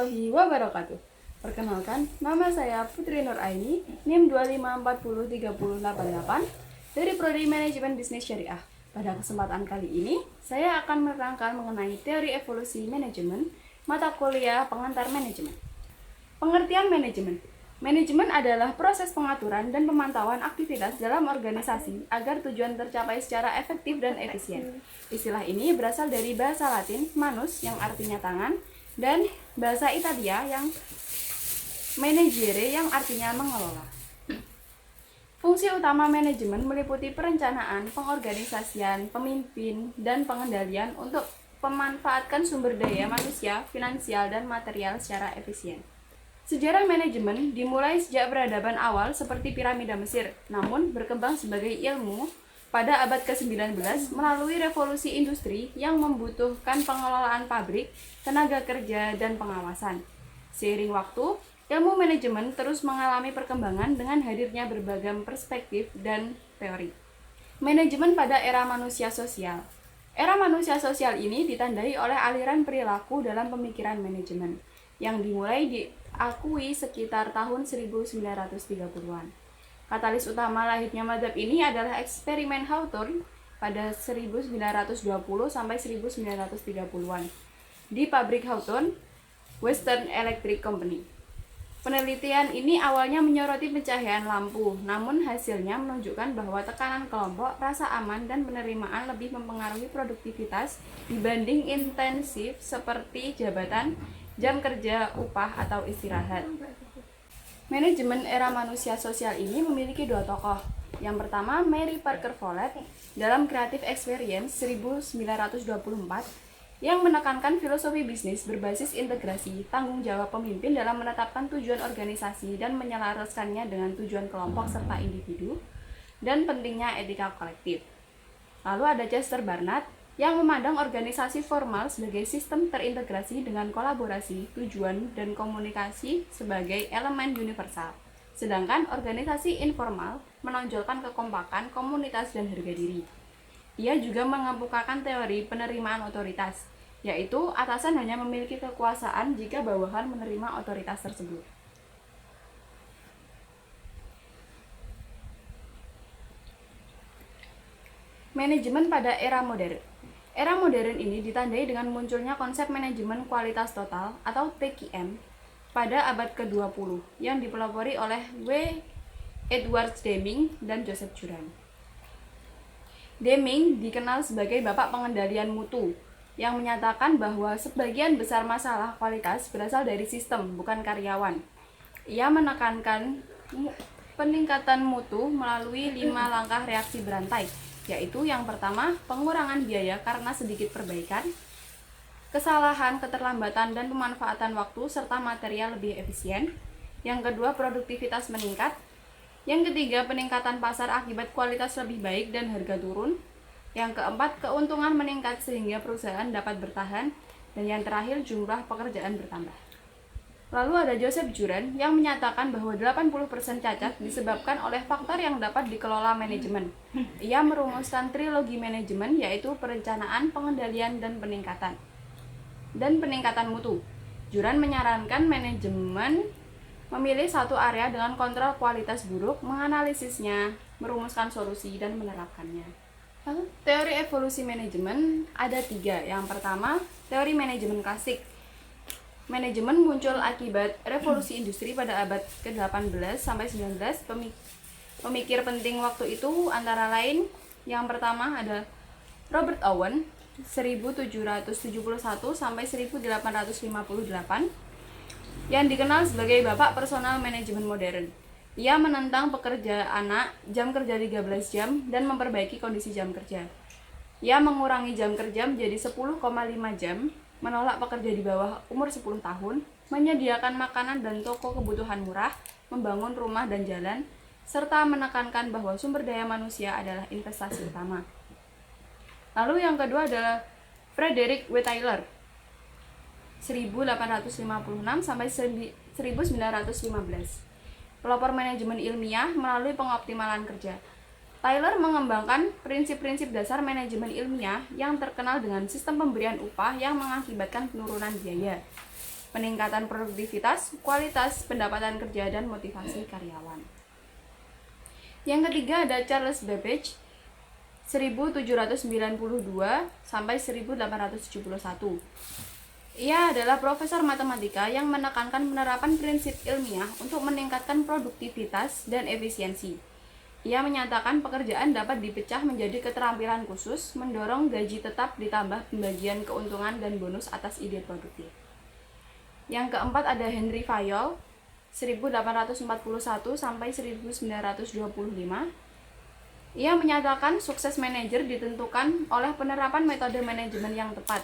warahmatullahi wabarakatuh. Perkenalkan, nama saya Putri Nur Aini, NIM 2540388 dari Prodi Manajemen Bisnis Syariah. Pada kesempatan kali ini, saya akan menerangkan mengenai teori evolusi manajemen, mata kuliah pengantar manajemen. Pengertian manajemen. Manajemen adalah proses pengaturan dan pemantauan aktivitas dalam organisasi agar tujuan tercapai secara efektif dan efisien. Istilah ini berasal dari bahasa Latin manus yang artinya tangan dan bahasa Italia yang managere yang artinya mengelola. Fungsi utama manajemen meliputi perencanaan, pengorganisasian, pemimpin, dan pengendalian untuk memanfaatkan sumber daya manusia, finansial, dan material secara efisien. Sejarah manajemen dimulai sejak peradaban awal seperti piramida Mesir, namun berkembang sebagai ilmu pada abad ke-19 melalui revolusi industri yang membutuhkan pengelolaan pabrik, tenaga kerja, dan pengawasan. Seiring waktu, ilmu manajemen terus mengalami perkembangan dengan hadirnya berbagai perspektif dan teori. Manajemen pada era manusia sosial. Era manusia sosial ini ditandai oleh aliran perilaku dalam pemikiran manajemen yang dimulai diakui sekitar tahun 1930-an. Katalis utama lahirnya mazhab ini adalah eksperimen Hawthorne pada 1920 sampai 1930-an di pabrik Hawthorne, Western Electric Company. Penelitian ini awalnya menyoroti pencahayaan lampu, namun hasilnya menunjukkan bahwa tekanan kelompok, rasa aman, dan penerimaan lebih mempengaruhi produktivitas dibanding intensif seperti jabatan, jam kerja, upah, atau istirahat. Manajemen era manusia sosial ini memiliki dua tokoh. Yang pertama, Mary Parker Follett dalam Creative Experience 1924 yang menekankan filosofi bisnis berbasis integrasi, tanggung jawab pemimpin dalam menetapkan tujuan organisasi dan menyelaraskannya dengan tujuan kelompok serta individu, dan pentingnya etika kolektif. Lalu ada Chester Barnard yang memandang organisasi formal sebagai sistem terintegrasi dengan kolaborasi, tujuan, dan komunikasi sebagai elemen universal. Sedangkan organisasi informal menonjolkan kekompakan, komunitas, dan harga diri. Ia juga mengemukakan teori penerimaan otoritas, yaitu atasan hanya memiliki kekuasaan jika bawahan menerima otoritas tersebut. Manajemen pada era modern. Era modern ini ditandai dengan munculnya konsep manajemen kualitas total atau TQM pada abad ke-20 yang dipelopori oleh W. Edward Deming dan Joseph Juran. Deming dikenal sebagai bapak pengendalian mutu yang menyatakan bahwa sebagian besar masalah kualitas berasal dari sistem, bukan karyawan. Ia menekankan peningkatan mutu melalui 5 langkah reaksi berantai, yaitu yang pertama, pengurangan biaya karena sedikit perbaikan, kesalahan, keterlambatan, dan pemanfaatan waktu serta material lebih efisien. Yang kedua, produktivitas meningkat. Yang ketiga, peningkatan pasar akibat kualitas lebih baik dan harga turun. Yang keempat, keuntungan meningkat sehingga perusahaan dapat bertahan. Dan yang terakhir, jumlah pekerjaan bertambah. Lalu ada Joseph Juran yang menyatakan bahwa 80% cacat disebabkan oleh faktor yang dapat dikelola manajemen. Ia merumuskan trilogi manajemen, yaitu perencanaan, pengendalian, dan peningkatan mutu. Juran menyarankan manajemen memilih satu area dengan kontrol kualitas buruk, menganalisisnya, merumuskan solusi, dan menerapkannya. Lalu, teori evolusi manajemen ada 3. Yang pertama, teori manajemen klasik. Manajemen muncul akibat revolusi industri pada abad ke-18 sampai 19. Pemikir penting waktu itu antara lain yang pertama ada Robert Owen 1771 sampai 1858 yang dikenal sebagai bapak personal manajemen modern. Ia menentang pekerja anak, jam kerja 13 jam, dan memperbaiki kondisi jam kerja. Ia mengurangi jam kerja menjadi 10,5 jam, menolak pekerja di bawah umur 10 tahun, menyediakan makanan dan toko kebutuhan murah, membangun rumah dan jalan, serta menekankan bahwa sumber daya manusia adalah investasi utama. Lalu yang kedua adalah Frederick W. Taylor 1856 sampai 1915. Pelopor manajemen ilmiah melalui pengoptimalan kerja. Taylor mengembangkan prinsip-prinsip dasar manajemen ilmiah yang terkenal dengan sistem pemberian upah yang mengakibatkan penurunan biaya. peningkatan produktivitas, kualitas pendapatan kerja, dan motivasi karyawan. Yang ketiga ada Charles Babbage 1792 sampai 1871. Ia adalah profesor matematika yang menekankan penerapan prinsip ilmiah untuk meningkatkan produktivitas dan efisiensi. Ia menyatakan pekerjaan dapat dipecah menjadi keterampilan khusus, mendorong gaji tetap ditambah pembagian keuntungan dan bonus atas ide produktif. Yang keempat ada Henry Fayol 1841 sampai 1925. Ia menyatakan sukses manajer ditentukan oleh penerapan metode manajemen yang tepat.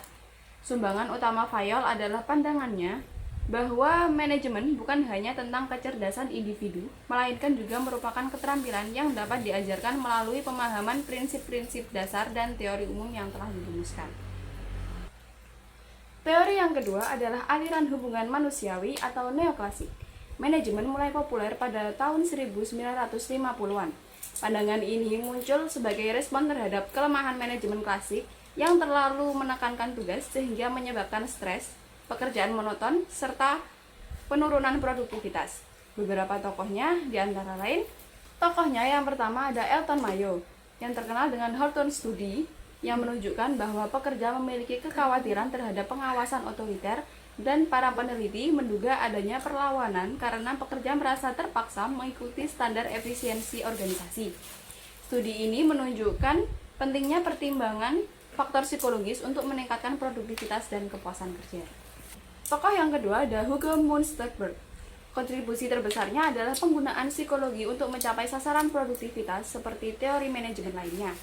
Sumbangan utama Fayol adalah pandangannya bahwa manajemen bukan hanya tentang kecerdasan individu, melainkan juga merupakan keterampilan yang dapat diajarkan melalui pemahaman prinsip-prinsip dasar dan teori umum yang telah dirumuskan. Teori yang kedua adalah aliran hubungan manusiawi atau neoklasik. Manajemen mulai populer pada tahun 1950-an. Pandangan ini muncul sebagai respon terhadap kelemahan manajemen klasik yang terlalu menekankan tugas sehingga menyebabkan stres, pekerjaan monoton, serta penurunan produktivitas. Beberapa tokohnya diantara lain, tokohnya yang pertama ada Elton Mayo, yang terkenal dengan Horton Study, yang menunjukkan bahwa pekerja memiliki kekhawatiran terhadap pengawasan otoriter dan para peneliti menduga adanya perlawanan karena pekerja merasa terpaksa mengikuti standar efisiensi organisasi. Studi ini menunjukkan pentingnya pertimbangan faktor psikologis untuk meningkatkan produktivitas dan kepuasan kerja. Tokoh yang kedua ada Hugo Munsterberg. Kontribusi terbesarnya adalah penggunaan psikologi untuk mencapai sasaran produktivitas seperti teori manajemen lainnya.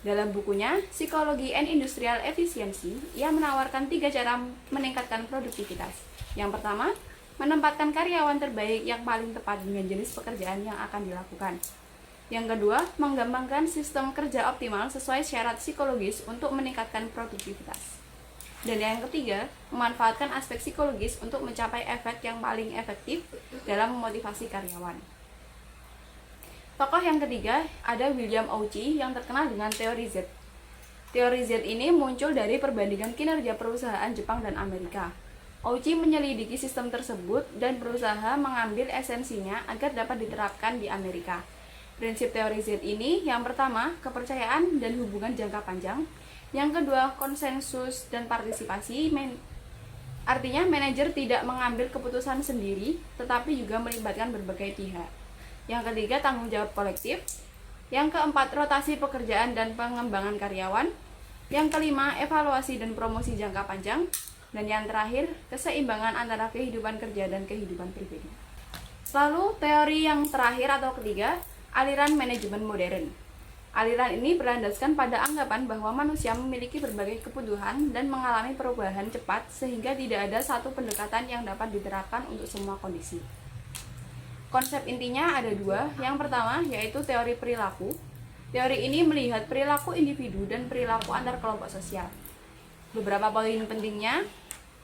Dalam bukunya, Psychology and Industrial Efficiency, ia menawarkan 3 cara meningkatkan produktivitas. Yang pertama, menempatkan karyawan terbaik yang paling tepat dengan jenis pekerjaan yang akan dilakukan. Yang kedua, mengembangkan sistem kerja optimal sesuai syarat psikologis untuk meningkatkan produktivitas. Dan yang ketiga, memanfaatkan aspek psikologis untuk mencapai efek yang paling efektif dalam memotivasi karyawan. Tokoh yang ketiga ada William Auchi yang terkenal dengan teori Z. Teori Z ini muncul dari perbandingan kinerja perusahaan Jepang dan Amerika. Auchi menyelidiki sistem tersebut dan berusaha mengambil esensinya agar dapat diterapkan di Amerika. Prinsip teori Z ini yang pertama, kepercayaan dan hubungan jangka panjang. Yang kedua, konsensus dan partisipasi. Artinya manajer tidak mengambil keputusan sendiri, tetapi juga melibatkan berbagai pihak. Yang ketiga, tanggung jawab kolektif. Yang keempat, rotasi pekerjaan dan pengembangan karyawan. Yang kelima, evaluasi dan promosi jangka panjang. Dan yang terakhir, keseimbangan antara kehidupan kerja dan kehidupan pribadi. Lalu, teori yang terakhir atau ketiga, aliran manajemen modern. Aliran ini berlandaskan pada anggapan bahwa manusia memiliki berbagai kebutuhan dan mengalami perubahan cepat sehingga tidak ada satu pendekatan yang dapat diterapkan untuk semua kondisi. Konsep intinya ada 2. Yang pertama yaitu teori perilaku. Teori ini melihat perilaku individu dan perilaku antar kelompok sosial. Beberapa poin pentingnya.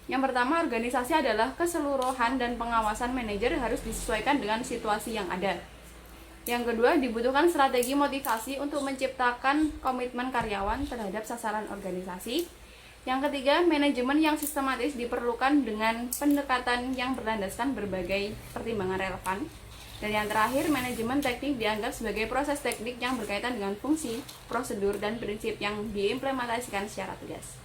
Yang pertama, organisasi adalah keseluruhan dan pengawasan manajer harus disesuaikan dengan situasi yang ada. Yang kedua, dibutuhkan strategi motivasi untuk menciptakan komitmen karyawan terhadap sasaran organisasi. Yang ketiga, manajemen yang sistematis diperlukan dengan pendekatan yang berlandaskan berbagai pertimbangan relevan. Dan yang terakhir, manajemen teknik dianggap sebagai proses teknik yang berkaitan dengan fungsi, prosedur, dan prinsip yang diimplementasikan secara tegas.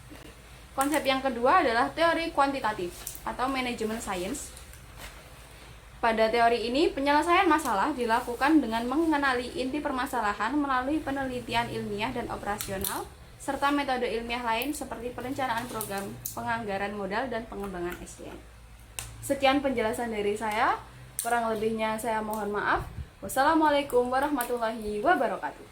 Konsep yang kedua adalah teori kuantitatif atau manajemen science. Pada teori ini, penyelesaian masalah dilakukan dengan mengenali inti permasalahan melalui penelitian ilmiah dan operasional, serta metode ilmiah lain seperti perencanaan program, penganggaran modal, dan pengembangan SDM. Sekian penjelasan dari saya, kurang lebihnya saya mohon maaf. Wassalamualaikum warahmatullahi wabarakatuh.